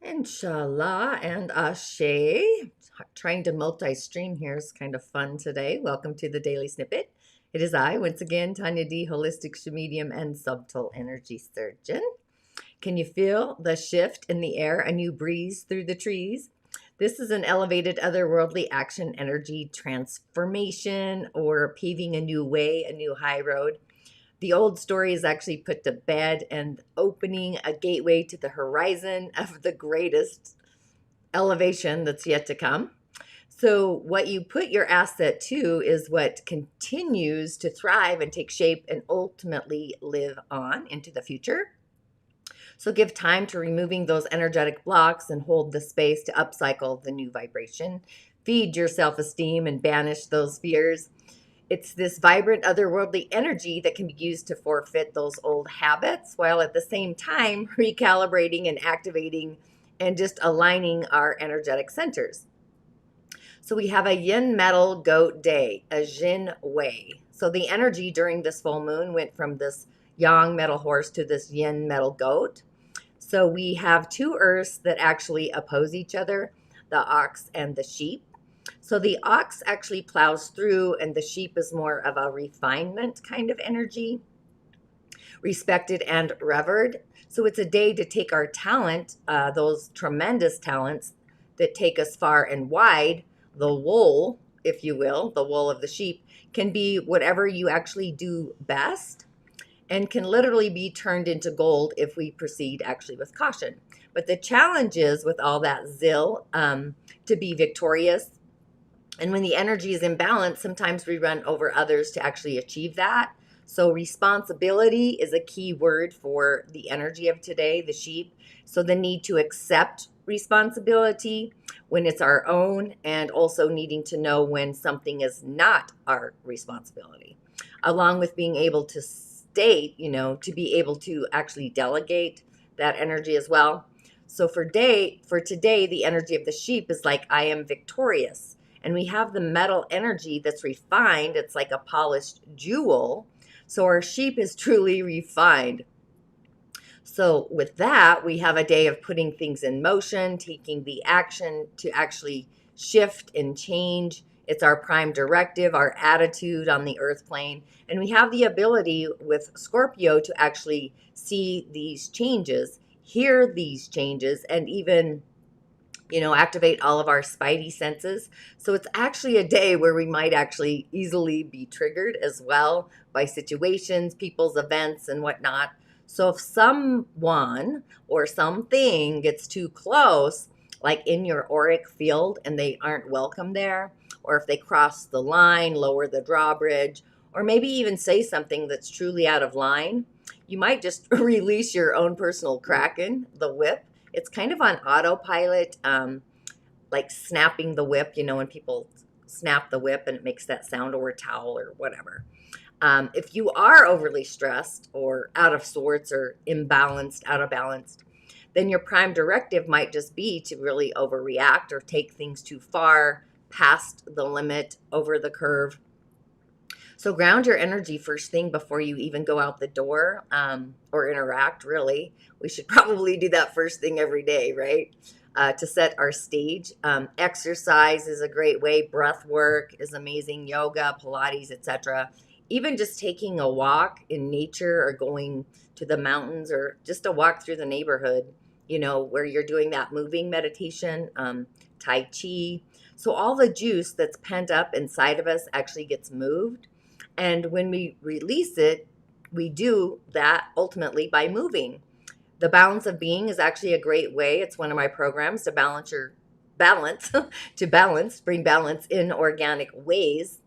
InShalla and Ashe. Trying to multi-stream here is kind of fun today. Welcome to the Daily Snippet. It is I, once again, Tonya D, Holistic Sha'medium and Subtle Energy Surgeon. Can you feel the shift in the air? A new breeze through the trees? This is an elevated otherworldly action energy transformation or paving a new way, a new high road. The old story is actually put to bed and opening a gateway to the horizon of the greatest elevation that's yet to come. So what you put your asset to is what continues to thrive and take shape and ultimately live on into the future. So give time to removing those energetic blocks and hold the space to upcycle the new vibration. Feed your self-esteem and banish those fears. It's this vibrant otherworldly energy that can be used to forfeit those old habits while at the same time recalibrating and activating and just aligning our energetic centers. So we have a yin metal goat day, a Xin Wei. So the energy during this full moon went from this yang metal horse to this yin metal goat. So we have two earths that actually oppose each other, the ox and the sheep. So the ox actually plows through and the sheep is more of a refinement kind of energy, respected and revered. So it's a day to take our talent, those tremendous talents that take us far and wide, the wool, if you will, the wool of the sheep, can be whatever you actually do best and can literally be turned into gold if we proceed actually with caution. But the challenge is with all that zeal to be victorious. And when the energy is imbalanced, sometimes we run over others to actually achieve that. So responsibility is a key word for the energy of today, the sheep. So the need to accept responsibility when it's our own, and also needing to know when something is not our responsibility, along with being able to state, to be able to actually delegate that energy as well. So for today, the energy of the sheep is like, I am victorious. And we have the metal energy that's refined. It's like a polished jewel. So our sheep is truly refined. So with that, we have a day of putting things in motion, taking the action to actually shift and change. It's our prime directive, our attitude on the earth plane. And we have the ability with Scorpio to actually see these changes, hear these changes, and even activate all of our spidey senses. So it's actually a day where we might actually easily be triggered as well by situations, people's events, and whatnot. So if someone or something gets too close, like in your auric field, and they aren't welcome there, or if they cross the line, lower the drawbridge, or maybe even say something that's truly out of line, you might just release your own personal kraken, the whip. It's kind of on autopilot, like snapping the whip, when people snap the whip and it makes that sound, or a towel or whatever. If you are overly stressed or out of sorts or imbalanced, out of balance, then your prime directive might just be to really overreact or take things too far, past the limit, over the curve. So ground your energy first thing before you even go out the door or interact, really. We should probably do that first thing every day, right? To set our stage. Exercise is a great way. Breath work is amazing. Yoga, Pilates, etc. Even just taking a walk in nature or going to the mountains or just a walk through the neighborhood, where you're doing that moving meditation, Tai Chi. So all the juice that's pent up inside of us actually gets moved. And when we release it, we do that ultimately by moving. The balance of being is actually a great way. It's one of my programs to balance balance, bring balance in organic ways.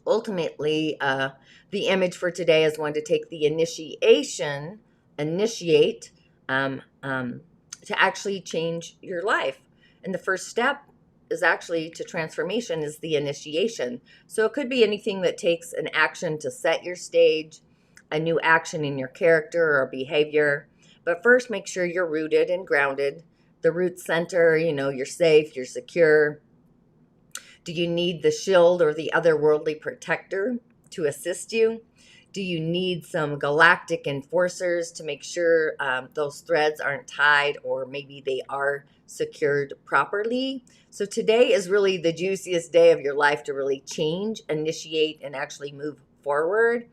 Ultimately, the image for today is one to take the initiate, to actually change your life. And the first step is actually to transformation is the initiation. So it could be anything that takes an action to set your stage, a new action in your character or behavior. But first, make sure you're rooted and grounded. The root center, you're safe, you're secure. Do you need the shield or the otherworldly protector to assist you? Do you need some galactic enforcers to make sure those threads aren't tied, or maybe they are secured properly? So today is really the juiciest day of your life to really change, initiate, and actually move forward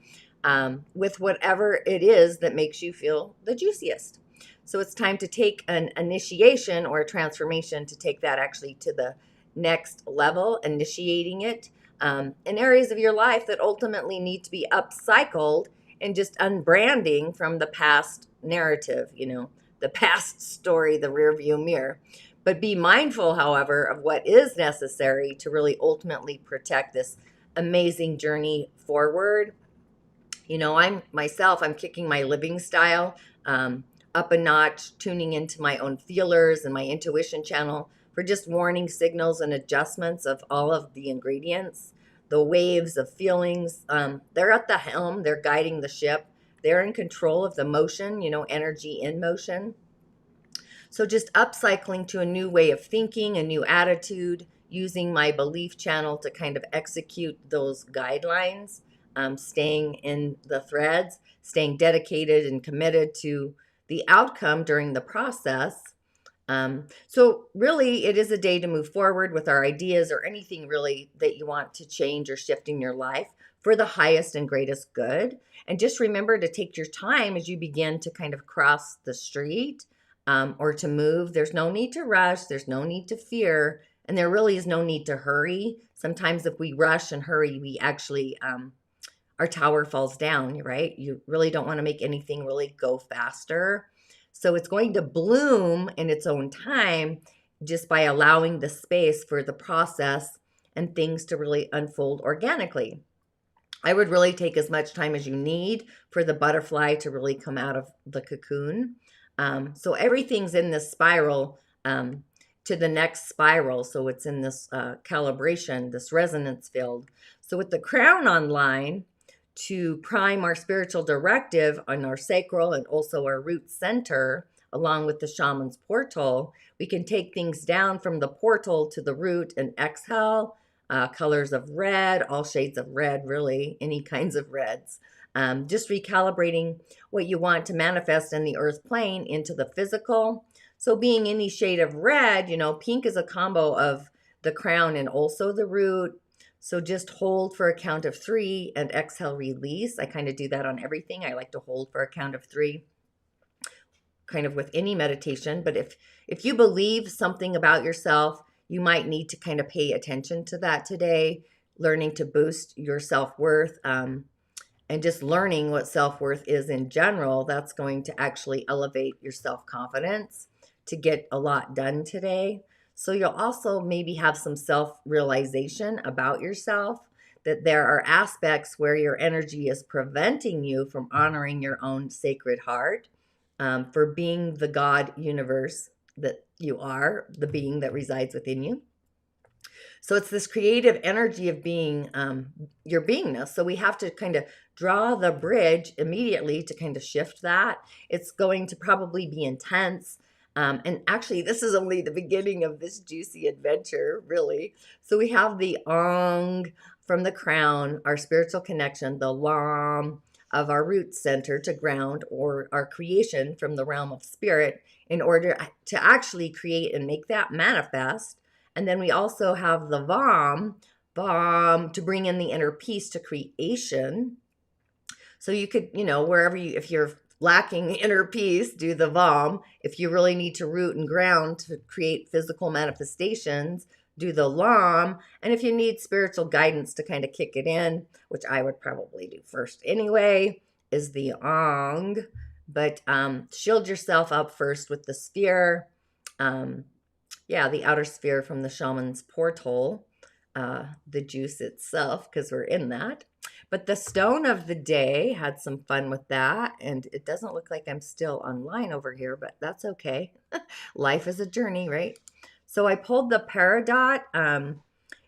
with whatever it is that makes you feel the juiciest. So it's time to take an initiation or a transformation to take that actually to the next level, initiating it in areas of your life that ultimately need to be upcycled and just unbranding from the past narrative, the past story, the rearview mirror. But be mindful, however, of what is necessary to really ultimately protect this amazing journey forward. I'm kicking my living style up a notch, tuning into my own feelers and my intuition channel for just warning signals and adjustments of all of the ingredients, the waves of feelings. They're at the helm, they're guiding the ship. They're in control of the motion, energy in motion. So just upcycling to a new way of thinking, a new attitude, using my belief channel to kind of execute those guidelines, staying in the threads, staying dedicated and committed to the outcome during the process. So really, it is a day to move forward with our ideas or anything really that you want to change or shift in your life for the highest and greatest good. And just remember to take your time as you begin to kind of cross the street or to move. There's no need to rush. There's no need to fear. And there really is no need to hurry. Sometimes if we rush and hurry, we actually, our tower falls down, right? You really don't want to make anything really go faster. So it's going to bloom in its own time just by allowing the space for the process and things to really unfold organically. I would really take as much time as you need for the butterfly to really come out of the cocoon. So everything's in this spiral to the next spiral. So it's in this calibration, this resonance field. So with the crown online, to prime our spiritual directive on our sacral and also our root center, along with the shaman's portal, we can take things down from the portal to the root and exhale. Colors of red, all shades of red, really, any kinds of reds. Just recalibrating what you want to manifest in the earth plane into the physical. So being any shade of red, pink is a combo of the crown and also the root. So just hold for a count of 3 and exhale, release. I kind of do that on everything. I like to hold for a count of 3, kind of with any meditation. But if you believe something about yourself, you might need to kind of pay attention to that today, learning to boost your self-worth and just learning what self-worth is in general. That's going to actually elevate your self-confidence to get a lot done today. So you'll also maybe have some self-realization about yourself, that there are aspects where your energy is preventing you from honoring your own sacred heart, for being the God universe that you are, the being that resides within you. So it's this creative energy of being your beingness. So we have to kind of draw the bridge immediately to kind of shift that. It's going to probably be intense. And actually, this is only the beginning of this juicy adventure, really. So we have the Ong from the crown, our spiritual connection, the Lam of our root center to ground, or our creation from the realm of spirit, in order to actually create and make that manifest. And then we also have the Vam to bring in the inner peace to creation. So you could, wherever if you're lacking inner peace, do the Vam. If you really need to root and ground to create physical manifestations, do the Lam. And if you need spiritual guidance to kind of kick it in, which I would probably do first anyway, is the Ong. But shield yourself up first with the sphere. Yeah, the outer sphere from the shaman's portal, the juice itself, because we're in that. But the stone of the day, had some fun with that. And it doesn't look like I'm still online over here, but that's okay. Life is a journey, right? So I pulled the peridot.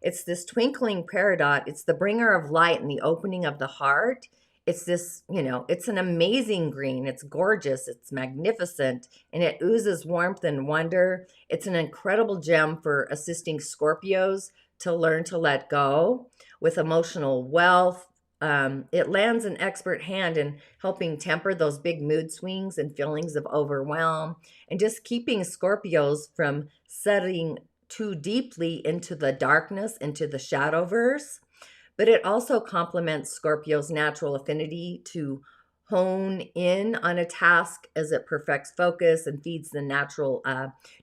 It's this twinkling peridot. It's the bringer of light and the opening of the heart. It's this, it's an amazing green. It's gorgeous. It's magnificent. And it oozes warmth and wonder. It's an incredible gem for assisting Scorpios to learn to let go with emotional wealth. It lands an expert hand in helping temper those big mood swings and feelings of overwhelm and just keeping Scorpios from setting too deeply into the darkness, into the shadowverse. But it also complements Scorpio's natural affinity to hone in on a task as it perfects focus and feeds the natural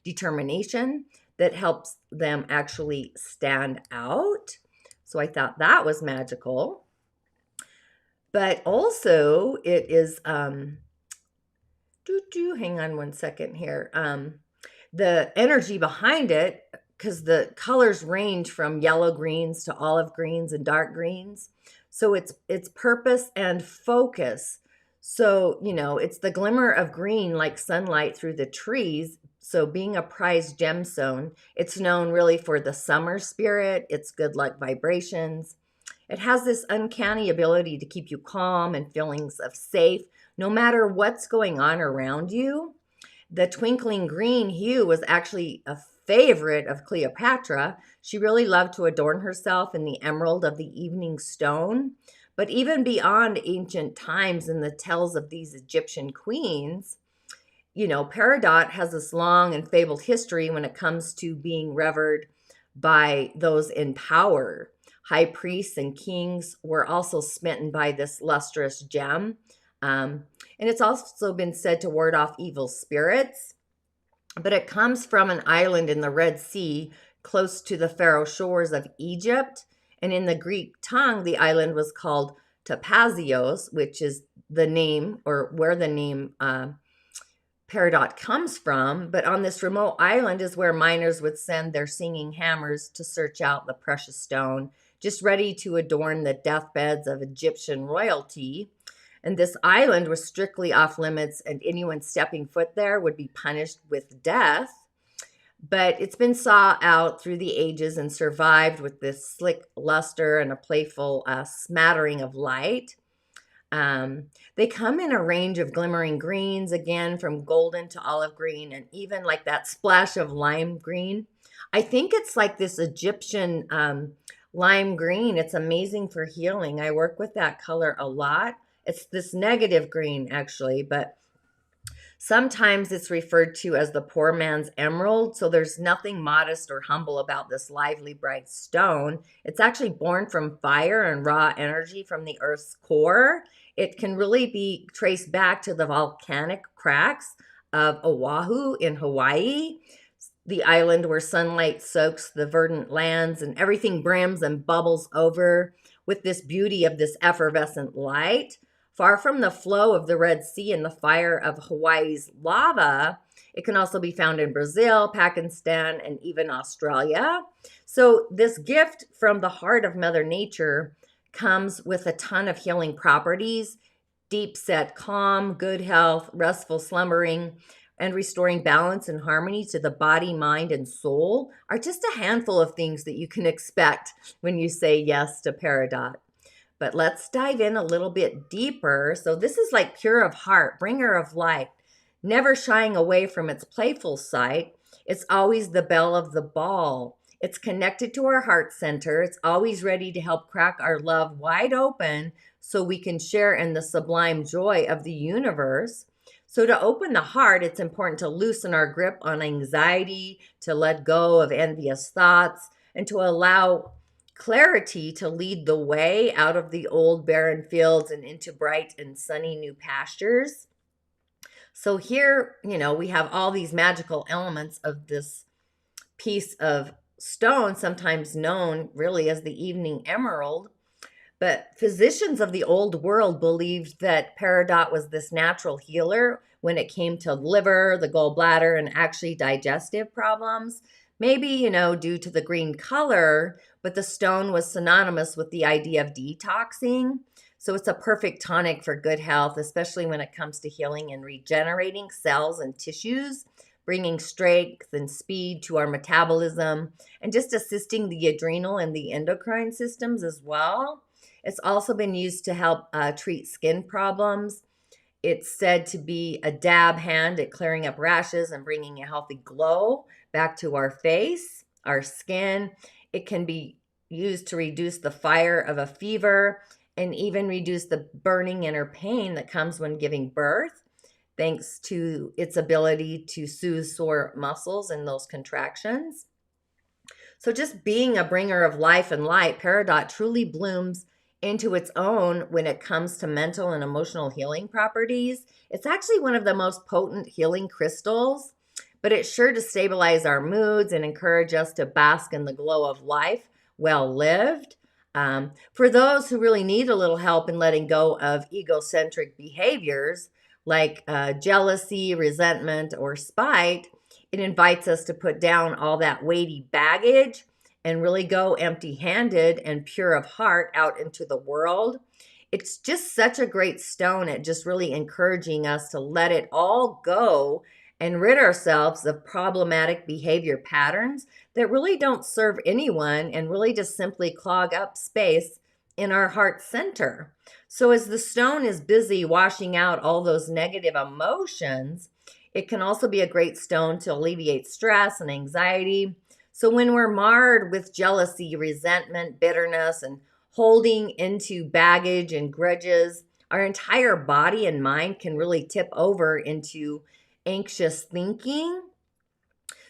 determination that helps them actually stand out. So I thought that was magical. But also it is, hang on one second here. The energy behind it, because the colors range from yellow greens to olive greens and dark greens. So it's purpose and focus. So, it's the glimmer of green like sunlight through the trees. So being a prized gemstone, it's known really for the summer spirit, its good luck vibrations. It has this uncanny ability to keep you calm and feelings of safe, no matter what's going on around you. The twinkling green hue was actually a favorite of Cleopatra. She really loved to adorn herself in the emerald of the evening stone. But even beyond ancient times and the tales of these Egyptian queens, peridot has this long and fabled history when it comes to being revered by those in power. High priests and kings were also smitten by this lustrous gem. And it's also been said to ward off evil spirits. But it comes from an island in the Red Sea close to the Faroe shores of Egypt. And in the Greek tongue, the island was called Topazios, which is the name, or where the name peridot comes from. But on this remote island is where miners would send their singing hammers to search out the precious stone, just ready to adorn the deathbeds of Egyptian royalty. And this island was strictly off limits, and anyone stepping foot there would be punished with death. But it's been sought out through the ages and survived with this slick luster and a playful smattering of light. They come in a range of glimmering greens, again, from golden to olive green, and even like that splash of lime green. I think it's like this Egyptian lime green. It's amazing for healing. I work with that color a lot. It's this negative green, actually, but sometimes it's referred to as the poor man's emerald. So there's nothing modest or humble about this lively, bright stone. It's actually born from fire and raw energy from the earth's core. It can really be traced back to the volcanic cracks of Oahu in Hawaii, the island where sunlight soaks the verdant lands and everything brims and bubbles over with this beauty of this effervescent light. Far from the flow of the Red Sea and the fire of Hawaii's lava, it can also be found in Brazil, Pakistan, and even Australia. So this gift from the heart of Mother Nature comes with a ton of healing properties: deep set calm, good health, restful slumbering, and restoring balance and harmony to the body, mind, and soul are just a handful of things that you can expect when you say yes to peridot. But let's dive in a little bit deeper. So this is like pure of heart, bringer of light, never shying away from its playful side. It's always the belle of the ball. It's connected to our heart center. It's always ready to help crack our love wide open so we can share in the sublime joy of the universe. So to open the heart, it's important to loosen our grip on anxiety, to let go of envious thoughts, and to allow clarity to lead the way out of the old barren fields and into bright and sunny new pastures. So here, we have all these magical elements of this piece of stone, sometimes known really as the evening emerald. But physicians of the old world believed that peridot was this natural healer when it came to liver, the gallbladder, and actually digestive problems. Maybe, due to the green color, but the stone was synonymous with the idea of detoxing. So it's a perfect tonic for good health, especially when it comes to healing and regenerating cells and tissues, bringing strength and speed to our metabolism, and just assisting the adrenal and the endocrine systems as well. It's also been used to help treat skin problems. It's said to be a dab hand at clearing up rashes and bringing a healthy glow back to our face, our skin. It can be used to reduce the fire of a fever and even reduce the burning inner pain that comes when giving birth, thanks to its ability to soothe sore muscles and those contractions. So just being a bringer of life and light, Peridot truly blooms into its own when it comes to mental and emotional healing properties. It's actually one of the most potent healing crystals, but it's sure to stabilize our moods and encourage us to bask in the glow of life well lived. For those who really need a little help in letting go of egocentric behaviors like jealousy, resentment, or spite, it invites us to put down all that weighty baggage and really go empty-handed and pure of heart out into the world. It's just such a great stone at just really encouraging us to let it all go and rid ourselves of problematic behavior patterns that really don't serve anyone and really just simply clog up space in our heart center. So as the stone is busy washing out all those negative emotions, it can also be a great stone to alleviate stress and anxiety. So when we're marred with jealousy, resentment, bitterness, and holding into baggage and grudges, our entire body and mind can really tip over into anxious thinking.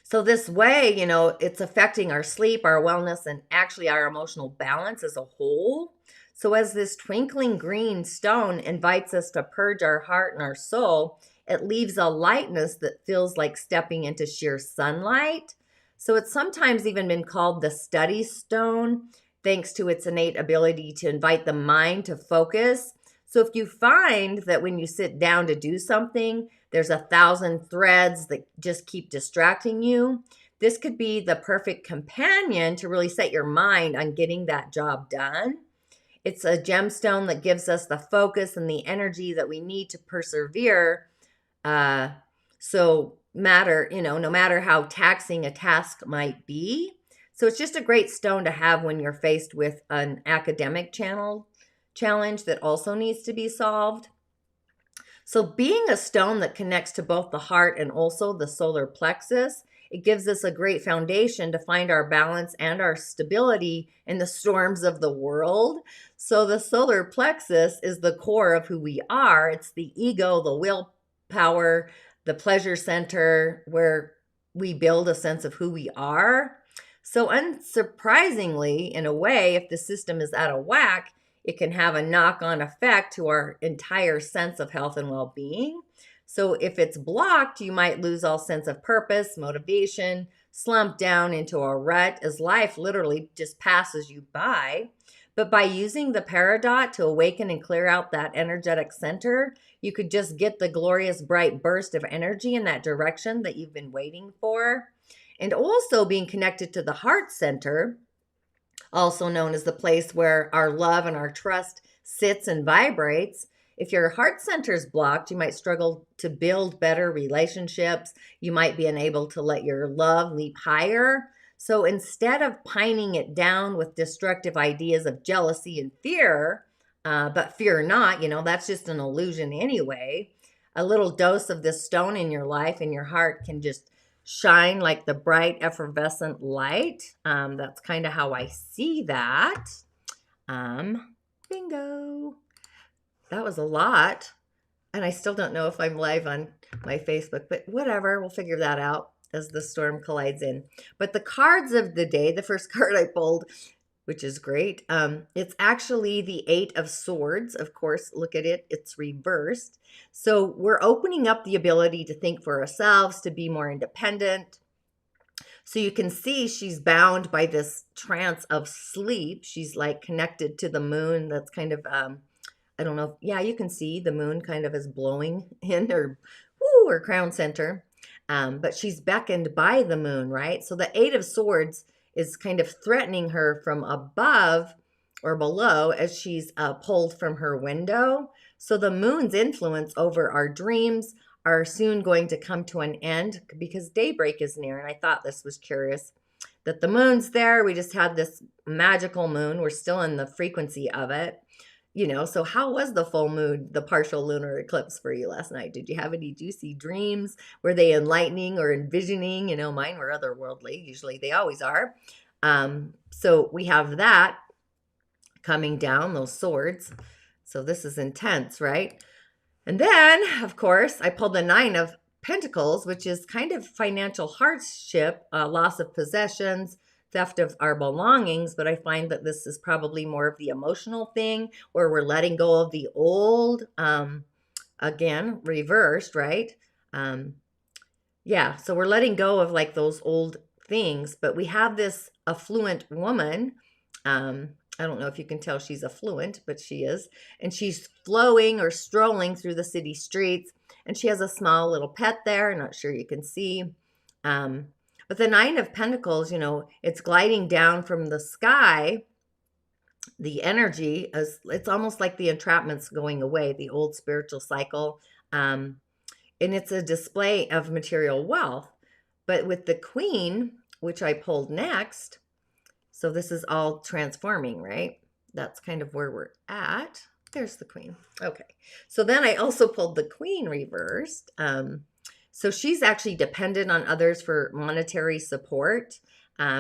So this way, it's affecting our sleep, our wellness, and actually our emotional balance as a whole. So as this twinkling green stone invites us to purge our heart and our soul, it leaves a lightness that feels like stepping into sheer sunlight. So it's sometimes even been called the study stone, thanks to its innate ability to invite the mind to focus. So if you find that when you sit down to do something, there's 1,000 threads that just keep distracting you, this could be the perfect companion to really set your mind on getting that job done. It's a gemstone that gives us the focus and the energy that we need to persevere. No matter how taxing a task might be. So it's just a great stone to have when you're faced with an academic challenge that also needs to be solved. So being a stone that connects to both the heart and also the solar plexus, it gives us a great foundation to find our balance and our stability in the storms of the world. So the solar plexus is the core of who we are. It's the ego, the willpower, the pleasure center where we build a sense of who we are. So unsurprisingly, in a way, if the system is out of whack, it can have a knock-on effect to our entire sense of health and well-being. So if it's blocked, you might lose all sense of purpose, motivation, slump down into a rut as life literally just passes you by. But by using the Peridot to awaken and clear out that energetic center, you could just get the glorious bright burst of energy in that direction that you've been waiting for. And also being connected to the heart center, also known as the place where our love and our trust sits and vibrates. If your heart center is blocked, you might struggle to build better relationships. You might be unable to let your love leap higher. So instead of pining it down with destructive ideas of jealousy and fear, but fear not, that's just an illusion anyway. A little dose of this stone in your life and your heart can just shine like the bright effervescent light. That's kind of how I see that. Bingo. That was a lot. And I still don't know if I'm live on my Facebook, but whatever, we'll figure that out as the storm collides in. But the cards of the day, the first card I pulled, which is great. It's actually the 8 of Swords. Of course, look at it. It's reversed. So we're opening up the ability to think for ourselves, to be more independent. So you can see she's bound by this trance of sleep. She's like connected to the moon. That's kind of, I don't know. Yeah, you can see the moon kind of is blowing in her crown center. But she's beckoned by the moon, right? So the Eight of Swords is kind of threatening her from above or below as she's pulled from her window. So the moon's influence over our dreams are soon going to come to an end because daybreak is near. And I thought this was curious that the moon's there. We just had this magical moon. We're still in the frequency of it. You know, so how was the full moon, the partial lunar eclipse for you last night? Did you have any juicy dreams? Were they enlightening or envisioning? You know, mine were otherworldly. Usually they always are. So we have that coming down, those swords. So this is intense, right? And then, of course, I pulled the Nine of Pentacles, which is kind of financial hardship, loss of possessions, theft of our belongings, but I find that this is probably more of the emotional thing where we're letting go of the old, again, reversed, right? Yeah, so we're letting go of like those old things, but we have this affluent woman. I don't know if you can tell she's affluent, but she is. And she's flowing or strolling through the city streets. And she has a small little pet there. I'm not sure you can see. But the Nine of Pentacles, you know, it's gliding down from the sky. The energy, it's almost like the entrapment's going away, the old spiritual cycle. And it's a display of material wealth. But with the Queen, which I pulled next, so this is all transforming, right? That's kind of where we're at. There's the Queen. Okay. So then I also pulled the Queen reversed. So she's actually dependent on others for monetary support.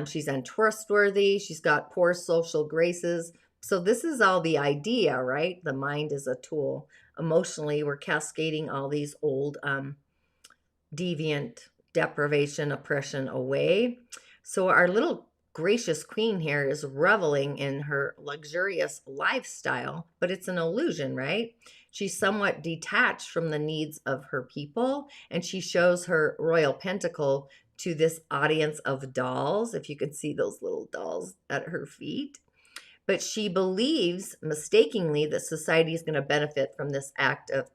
She's untrustworthy. She's got poor social graces. So this is all the idea, right? The mind is a tool. Emotionally, we're cascading all these old deviant deprivation, oppression away. So our little gracious queen here is reveling in her luxurious lifestyle, but it's an illusion, right? She's somewhat detached from the needs of her people, and she shows her royal pentacle to this audience of dolls, if you could see those little dolls at her feet. But she believes mistakenly that society is going to benefit from this act of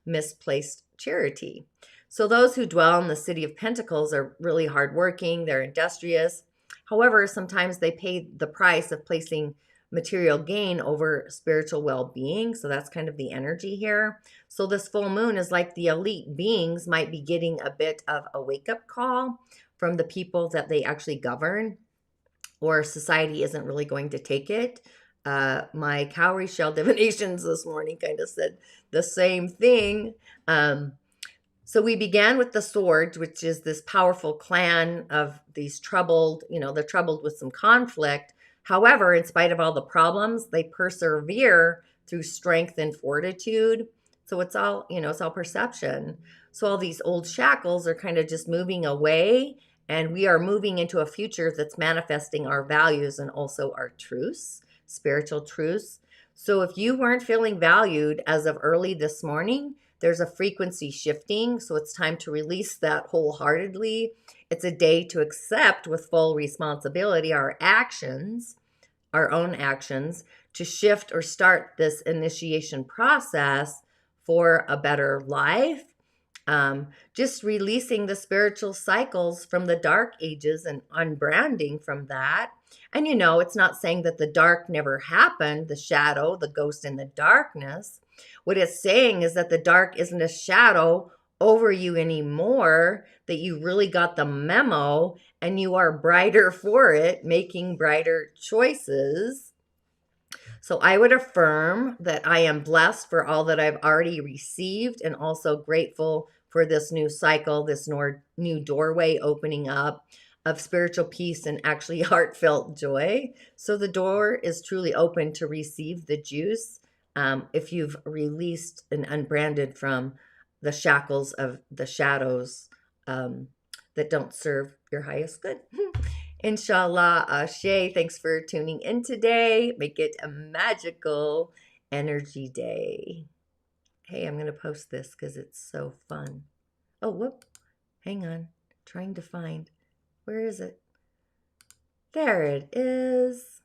misplaced charity. So those who dwell in the City of Pentacles are really hardworking, they're industrious. However, sometimes they pay the price of placing material gain over spiritual well-being. So that's kind of the energy here. So this full moon is like the elite beings might be getting a bit of a wake-up call from the people that they actually govern, or society isn't really going to take it. My cowrie shell divinations this morning kind of said the same thing. So we began with the swords, which is this powerful clan of these troubled, you know, they're troubled with some conflict. However, in spite of all the problems, they persevere through strength and fortitude. So it's all, you know, it's all perception. So all these old shackles are kind of just moving away, and we are moving into a future that's manifesting our values and also our truths, spiritual truths. So if you weren't feeling valued as of early this morning, there's a frequency shifting, so it's time to release that wholeheartedly. It's a day to accept with full responsibility our actions, our own actions, to shift or start this initiation process for a better life. Just releasing the spiritual cycles from the dark ages and unbranding from that. And you know, it's not saying that the dark never happened, the shadow, the ghost in the darkness. What it's saying is that the dark isn't a shadow over you anymore, that you really got the memo and you are brighter for it, making brighter choices. So I would affirm that I am blessed for all that I've already received, and also grateful for this new cycle, this new doorway opening up of spiritual peace and actually heartfelt joy. So the door is truly open to receive the juice. If you've released and unbranded from the shackles of the shadows that don't serve your highest good. InShalla, Ashe. Thanks for tuning in today. Make it a magical energy day. Hey, I'm going to post this because it's so fun. Oh, whoop. Hang on. Trying to find. Where is it? There it is.